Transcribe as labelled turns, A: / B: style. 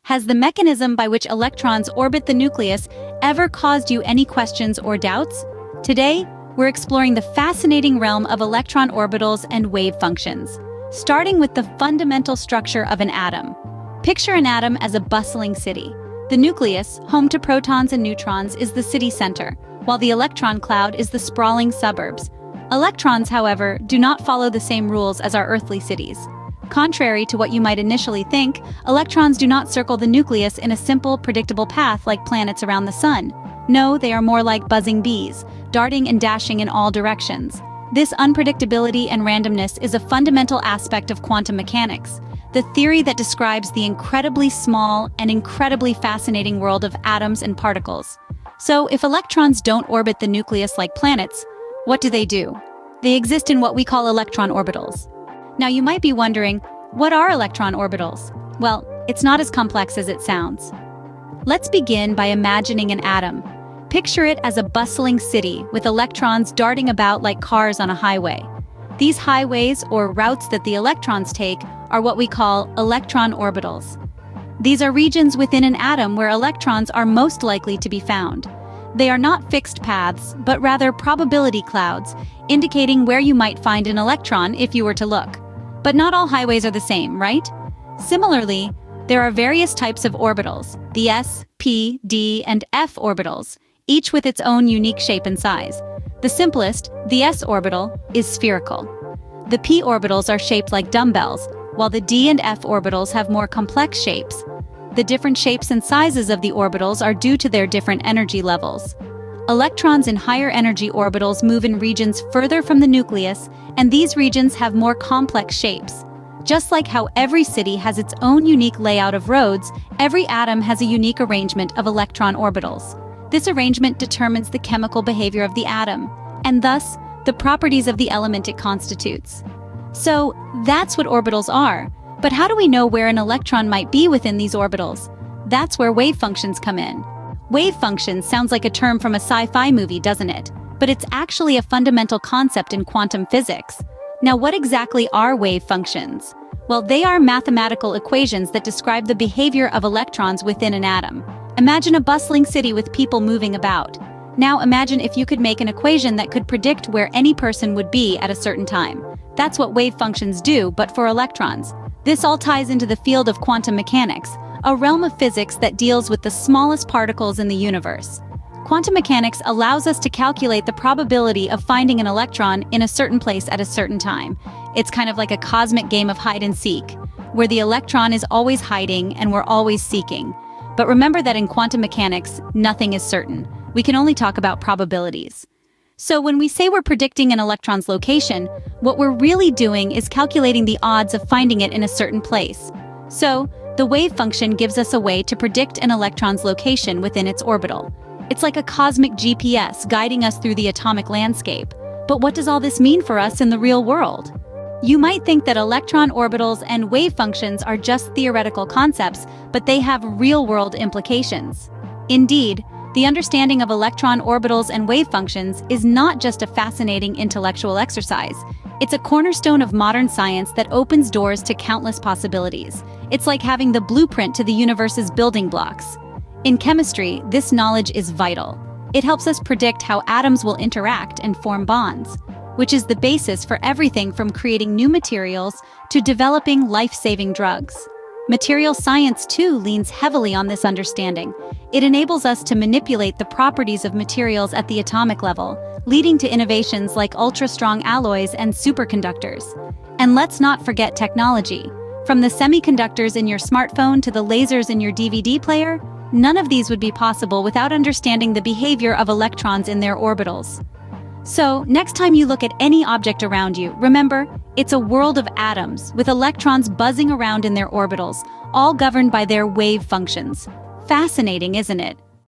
A: Has the mechanism by which electrons orbit the nucleus ever caused you any questions or doubts? Today, we're exploring the fascinating realm of electron orbitals and wave functions, starting with the fundamental structure of an atom. Picture an atom as a bustling city. The nucleus, home to protons and neutrons, is the city center, while the electron cloud is the sprawling suburbs. Electrons, however, do not follow the same rules as our earthly cities. Contrary to what you might initially think, electrons do not circle the nucleus in a simple, predictable path like planets around the sun. No, they are more like buzzing bees, darting and dashing in all directions. This unpredictability and randomness is a fundamental aspect of quantum mechanics, the theory that describes the incredibly small and incredibly fascinating world of atoms and particles. So, if electrons don't orbit the nucleus like planets, what do? They exist in what we call electron orbitals. Now you might be wondering, what are electron orbitals? Well, it's not as complex as it sounds. Let's begin by imagining an atom. Picture it as a bustling city with electrons darting about like cars on a highway. These highways, or routes that the electrons take, are what we call electron orbitals. These are regions within an atom where electrons are most likely to be found. They are not fixed paths, but rather probability clouds, indicating where you might find an electron if you were to look. But not all highways are the same, right? Similarly, there are various types of orbitals, the s, p, d, and f orbitals, each with its own unique shape and size. The simplest, the s orbital, is spherical. The p orbitals are shaped like dumbbells, while the d and f orbitals have more complex shapes. The different shapes and sizes of the orbitals are due to their different energy levels. Electrons in higher energy orbitals move in regions further from the nucleus, and these regions have more complex shapes. Just like how every city has its own unique layout of roads, every atom has a unique arrangement of electron orbitals. This arrangement determines the chemical behavior of the atom, and thus, the properties of the element it constitutes. So, that's what orbitals are. But how do we know where an electron might be within these orbitals? That's where wave functions come in. Wave functions sounds like a term from a sci-fi movie, doesn't it? But it's actually a fundamental concept in quantum physics. Now, what exactly are wave functions? Well, they are mathematical equations that describe the behavior of electrons within an atom. Imagine a bustling city with people moving about. Now imagine if you could make an equation that could predict where any person would be at a certain time. That's what wave functions do, but for electrons. This all ties into the field of quantum mechanics, a realm of physics that deals with the smallest particles in the universe. Quantum mechanics allows us to calculate the probability of finding an electron in a certain place at a certain time. It's kind of like a cosmic game of hide and seek, where the electron is always hiding and we're always seeking. But remember that in quantum mechanics, nothing is certain. We can only talk about probabilities. So when we say we're predicting an electron's location, what we're really doing is calculating the odds of finding it in a certain place. So, the wave function gives us a way to predict an electron's location within its orbital. It's like a cosmic GPS guiding us through the atomic landscape. But what does all this mean for us in the real world? You might think that electron orbitals and wave functions are just theoretical concepts, but they have real-world implications. Indeed, the understanding of electron orbitals and wave functions is not just a fascinating intellectual exercise. It's a cornerstone of modern science that opens doors to countless possibilities. It's like having the blueprint to the universe's building blocks. In chemistry, this knowledge is vital. It helps us predict how atoms will interact and form bonds, which is the basis for everything from creating new materials to developing life-saving drugs. Material science, too, leans heavily on this understanding. It enables us to manipulate the properties of materials at the atomic level, leading to innovations like ultra-strong alloys and superconductors. And let's not forget technology. From the semiconductors in your smartphone to the lasers in your DVD player, none of these would be possible without understanding the behavior of electrons in their orbitals. So, next time you look at any object around you, remember, it's a world of atoms, with electrons buzzing around in their orbitals, all governed by their wave functions. Fascinating, isn't it?